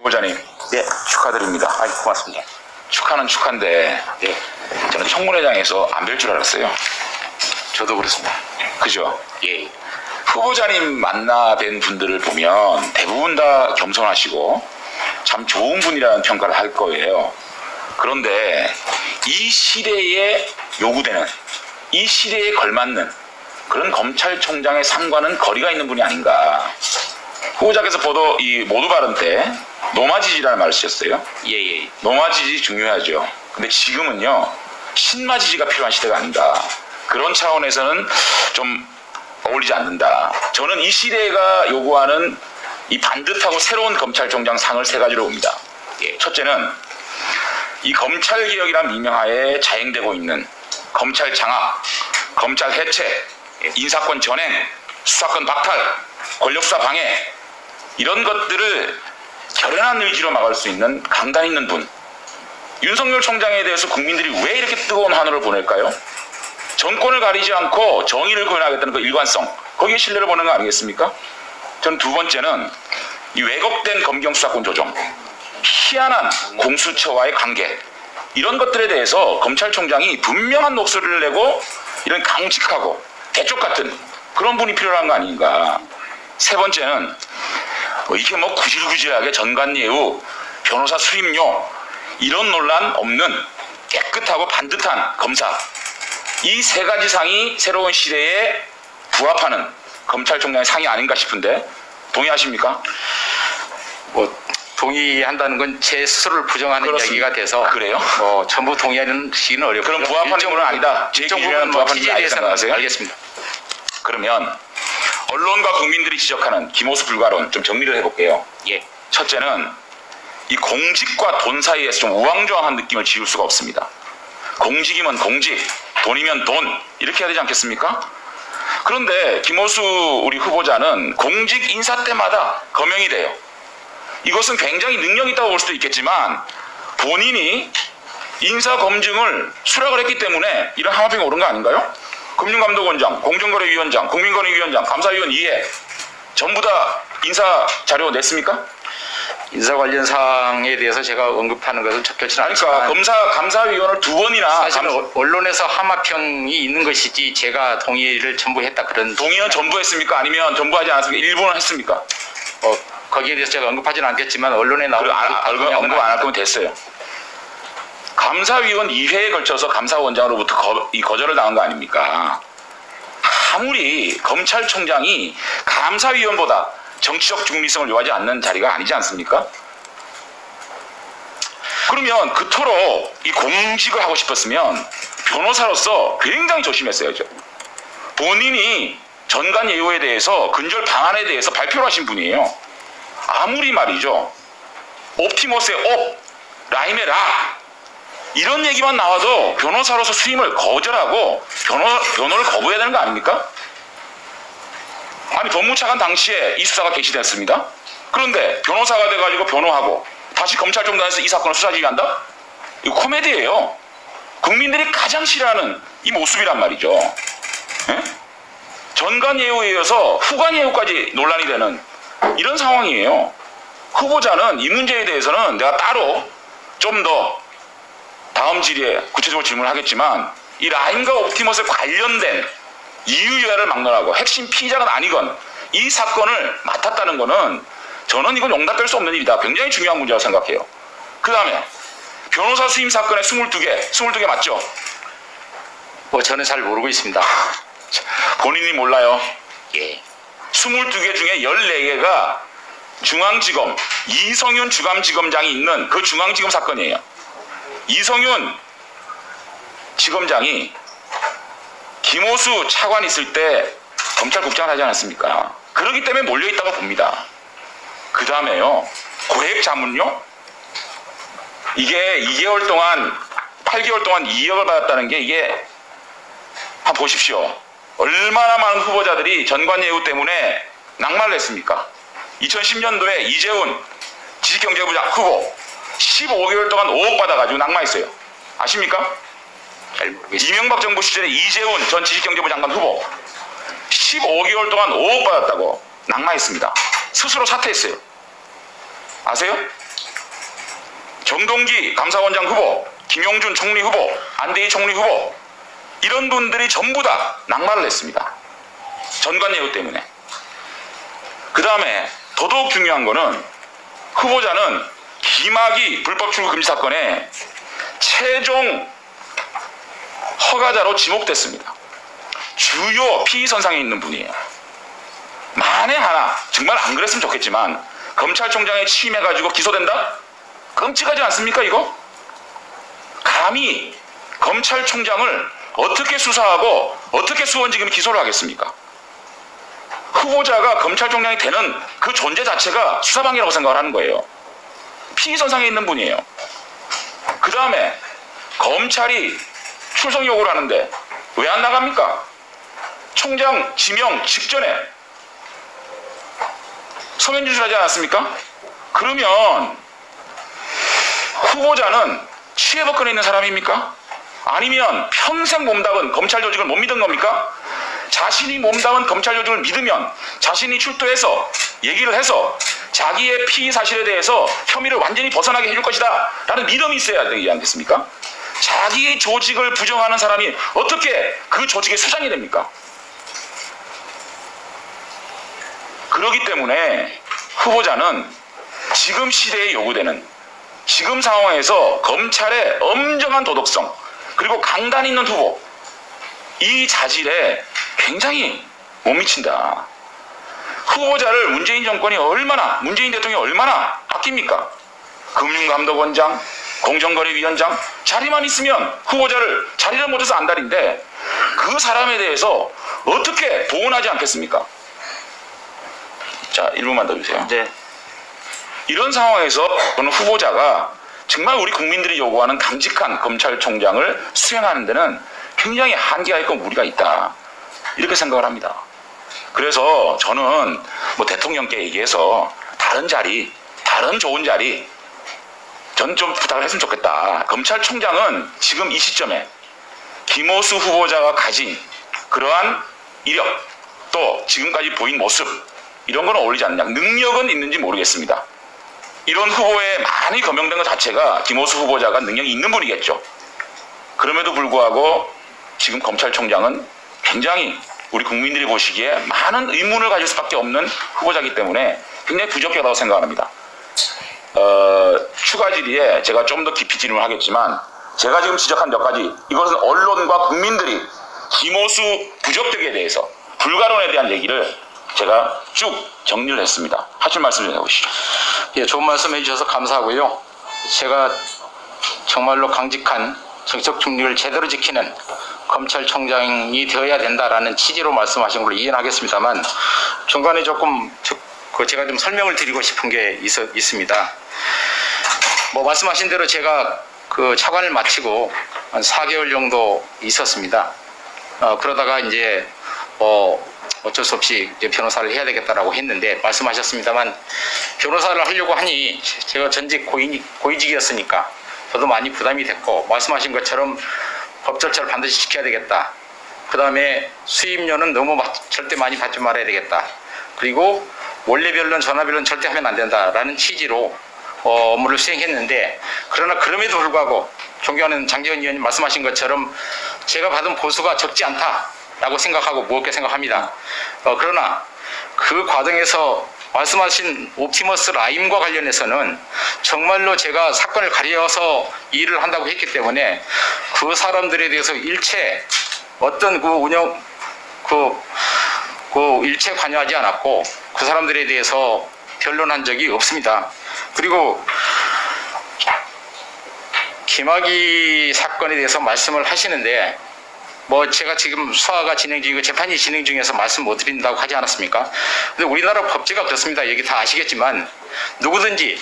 후보자님, 네, 축하드립니다. 고맙습니다. 축하는 축하인데, 네, 저는 청문회장에서 안 뵐 줄 알았어요. 저도 그렇습니다. 그죠? 예, 후보자님 만나 뵌 분들을 보면 대부분 다 겸손하시고 참 좋은 분이라는 평가를 할 거예요. 그런데 이 시대에 요구되는, 이 시대에 걸맞는 그런 검찰총장의 상과는 거리가 있는 분이 아닌가. 후보자께서 모두 발언 때 노마지지라는 말을 쓰셨어요. 예. 노마지지 중요하죠. 근데 지금은요, 신마지지가 필요한 시대가 아닌가. 그런 차원에서는 좀 어울리지 않는다. 저는 이 시대가 요구하는 이 반듯하고 새로운 검찰총장 상을 세 가지로 봅니다. 예. 첫째는 이 검찰개혁이란 미명하에 자행되고 있는 검찰 장악, 검찰 해체, 인사권 전행, 수사권 박탈, 권력수사 방해, 이런 것들을 결연한 의지로 막을 수 있는 강단 있는 분. 윤석열 총장에 대해서 국민들이 왜 이렇게 뜨거운 환호를 보낼까요? 정권을 가리지 않고 정의를 구현하겠다는 그 일관성, 거기에 신뢰를 보는 거 아니겠습니까? 저는 두 번째는 이 왜곡된 검경수사권 조정, 희한한 공수처와의 관계, 이런 것들에 대해서 검찰총장이 분명한 목소리를 내고 이런 강직하고 대쪽 같은 그런 분이 필요한 거 아닌가. 세 번째는 이게 뭐 구질구질하게 전관예우, 변호사 수임료 이런 논란 없는 깨끗하고 반듯한 검사, 이 세 가지 상이 새로운 시대에 부합하는 검찰총장의 상이 아닌가 싶은데 동의하십니까? 동의한다는 건 제 스스로를 부정하는 그렇습니다. 이야기가 돼서 그래요? 전부 동의하시기는 어렵고 그럼 부합하는 건 아니다. 제 기준에는 부합하는 건 아니다 생각하세요? 알겠습니다. 그러면 언론과 국민들이 지적하는 김호수 불가론 좀 정리를 해볼게요. 예. 첫째는 이 공직과 돈 사이에서 좀 우왕좌왕한 느낌을 지울 수가 없습니다. 공직이면 공직, 돈이면 돈, 이렇게 해야 되지 않겠습니까? 그런데 김호수 우리 후보자는 공직 인사 때마다 거명이 돼요. 이것은 굉장히 능력이 있다고 볼 수도 있겠지만 본인이 인사검증을 수락을 했기 때문에 이런 하마평이 오른 거 아닌가요? 금융감독원장, 공정거래위원장, 국민권익위원장, 감사위원 2회 전부 다 인사 자료 냈습니까? 인사 관련 사항에 대해서 제가 언급하는 것은 적절치 않습니다. 그러니까 감사위원을 두 번이나 사실은 언론에서 하마평이 있는 것이지 제가 동의를 전부 했다 그런. 동의는 전부 했습니까? 아니면 전부 하지 않았습니까? 일부는 했습니까? 거기에 대해서 제가 언급하지는 않겠지만 언론에 나오는 언급 안 할 거면 됐어요. 감사위원 2회에 걸쳐서 감사원장으로부터 거절을 당한 거 아닙니까? 아무리 검찰총장이 감사위원보다 정치적 중립성을 요하지 않는 자리가 아니지 않습니까? 그러면 그토록 이 공직을 하고 싶었으면 변호사로서 굉장히 조심했어야죠. 본인이 전관예우에 대해서 근절 방안에 대해서 발표를 하신 분이에요. 아무리 말이죠, 옵티머스의 옵, 라임의 라, 이런 얘기만 나와도 변호사로서 수임을 거절하고 변호를 거부해야 되는 거 아닙니까? 아니, 법무차관 당시에 이 수사가 개시됐습니다. 그런데 변호사가 돼가지고 변호하고 다시 검찰총장에서 이 사건을 수사 지휘한다? 이거 코미디예요. 국민들이 가장 싫어하는 이 모습이란 말이죠. 예? 전관예우에 이어서 후관예우까지 논란이 되는 이런 상황이에요. 후보자는 이 문제에 대해서는 내가 따로 좀 더 다음 질의에 구체적으로 질문을 하겠지만 이 라임과 옵티머스에 관련된 이유유야를 막론하고 핵심 피의자가 아니건 이 사건을 맡았다는 거는 저는 이건 용납될 수 없는 일이다. 굉장히 중요한 문제라고 생각해요. 그 다음에 변호사 수임 사건에 22개 맞죠? 저는 잘 모르고 있습니다. 본인이 몰라요. 예. 22개 중에 14개가 중앙지검 이성윤 주감지검장이 있는 그 중앙지검 사건이에요. 이성윤 지검장이 김호수 차관 있을 때 검찰국장을 하지 않았습니까? 그렇기 때문에 몰려있다고 봅니다. 그 다음에요, 고액 자문료? 이게 8개월 동안 2억을 받았다는 게 이게 한번 보십시오. 얼마나 많은 후보자들이 전관예우 때문에 낙마를 했습니까? 2010년도에 이재훈 지식경제부장 후보 15개월 동안 5억 받아가지고 낙마했어요. 아십니까? 잘 모르겠습니다. 이명박 정부 시절에 이재훈 전 지식경제부 장관 후보 15개월 동안 5억 받았다고 낙마했습니다. 스스로 사퇴했어요. 아세요? 정동기 감사원장 후보, 김용준 총리 후보, 안대희 총리 후보, 이런 분들이 전부 다 낙마를 했습니다. 전관예우 때문에. 그 다음에 더더욱 중요한 거는 후보자는 김학의 불법 출국 금지 사건에 최종 허가자로 지목됐습니다. 주요 피의 선상에 있는 분이에요. 만에 하나, 정말 안 그랬으면 좋겠지만 검찰총장에 취임해가지고 기소된다? 끔찍하지 않습니까 이거? 감히 검찰총장을 어떻게 수사하고 어떻게 수원지검이 기소를 하겠습니까? 후보자가 검찰총장이 되는 그 존재 자체가 수사방해라고 생각을 하는 거예요. 피의선상에 있는 분이에요. 그 다음에 검찰이 출석 요구를 하는데 왜 안 나갑니까? 총장 지명 직전에 서면 제출하지 않았습니까? 그러면 후보자는 취해법권에 있는 사람입니까? 아니면 평생 몸담은 검찰 조직을 못 믿은 겁니까? 자신이 몸담은 검찰 조직을 믿으면 자신이 출두해서 얘기를 해서 자기의 피의 사실에 대해서 혐의를 완전히 벗어나게 해줄 것이다 라는 믿음이 있어야 되지 않겠습니까? 자기의 조직을 부정하는 사람이 어떻게 그 조직의 수장이 됩니까? 그렇기 때문에 후보자는 지금 시대에 요구되는 지금 상황에서 검찰의 엄정한 도덕성 그리고 강단 있는 후보 이 자질에 굉장히 못 미친다. 후보자를 문재인 정권이 얼마나 문재인 대통령이 얼마나 아낍니까? 금융감독원장, 공정거래위원장 자리만 있으면 후보자를 자리를 못해서 안달인데 그 사람에 대해서 어떻게 보온하지 않겠습니까? 자, 1분만 더 주세요. 네. 이런 상황에서 저는 후보자가 정말 우리 국민들이 요구하는 강직한 검찰총장을 수행하는 데는 굉장히 한계가 있고 무리가 있다. 이렇게 생각을 합니다. 그래서 저는 뭐 대통령께 얘기해서 다른 자리, 다른 좋은 자리 저는 좀 부탁을 했으면 좋겠다. 검찰총장은 지금 이 시점에 김호수 후보자가 가진 그러한 이력 또 지금까지 보인 모습 이런 건 어울리지 않느냐. 능력은 있는지 모르겠습니다. 이런 후보에 많이 거명된 것 자체가 김호수 후보자가 능력이 있는 분이겠죠. 그럼에도 불구하고 지금 검찰총장은 굉장히 우리 국민들이 보시기에 많은 의문을 가질 수밖에 없는 후보자이기 때문에 굉장히 부적격하다고 생각합니다. 추가 질의에 제가 좀 더 깊이 질문을 하겠지만 제가 지금 지적한 몇 가지 이것은 언론과 국민들이 김호수 부적격에 대해서 불가론에 대한 얘기를 제가 쭉 정리를 했습니다. 하실 말씀 좀 해보시죠. 예, 좋은 말씀 해주셔서 감사하고요. 제가 정말로 강직한 정치적 중립을 제대로 지키는 검찰총장이 되어야 된다라는 취지로 말씀하신 걸로 이해하겠습니다만 중간에 조금 제가 좀 설명을 드리고 싶은 게 있습니다. 뭐 말씀하신 대로 제가 그 차관을 마치고 한 4개월 정도 있었습니다. 그러다가 이제 어쩔 수 없이 이제 변호사를 해야 되겠다라고 했는데 말씀하셨습니다만 변호사를 하려고 하니 제가 전직 고위직이었으니까 저도 많이 부담이 됐고 말씀하신 것처럼 법 절차를 반드시 지켜야 되겠다. 그 다음에 수임료는 너무 절대 많이 받지 말아야 되겠다. 그리고 원래 변론, 전화 변론 절대 하면 안 된다라는 취지로 업무를 수행했는데 그러나 그럼에도 불구하고 존경하는 장제원 의원님 말씀하신 것처럼 제가 받은 보수가 적지 않다라고 생각하고 무겁게 생각합니다. 그러나 그 과정에서 말씀하신 옵티머스 라임과 관련해서는 정말로 제가 사건을 가려서 일을 한다고 했기 때문에 그 사람들에 대해서 일체 어떤 일체 관여하지 않았고 그 사람들에 대해서 변론한 적이 없습니다. 그리고 김학의 사건에 대해서 말씀을 하시는데 뭐 제가 지금 수사가 진행 중이고 재판이 진행 중에서 말씀 못 드린다고 하지 않았습니까? 근데 우리나라 법제가 그렇습니다. 여기 다 아시겠지만 누구든지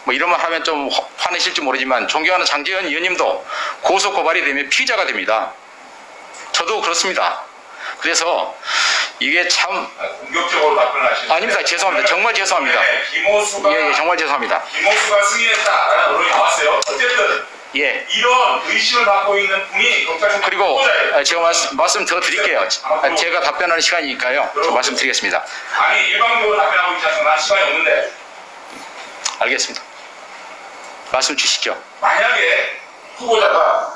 뭐 이런 말 하면 좀 화내실지 모르지만 존경하는 장제원 의원님도 고소 고발이 되면 피의자가 됩니다. 저도 그렇습니다. 그래서 이게 참 공격적으로 답변하시는 아닙니다. 죄송합니다. 정말 죄송합니다. 김호수가 예, 정말 죄송합니다. 김호수가 승인했다라는 언론이 나왔어요. 어쨌든 예. 이런 의심을 받고 있는 분이 검찰총장 그리고 후보자예요. 제가 말씀 더 드릴게요. 제가 답변하는 시간이니까요. 저 말씀드리겠습니다. 아니 일방적으로 답변하고 있지 않습니까? 시간이 없는데. 알겠습니다. 말씀 주시죠. 만약에 후보자가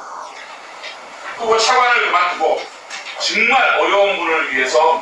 후보 차관을 그만두고 정말 어려운 분을 위해서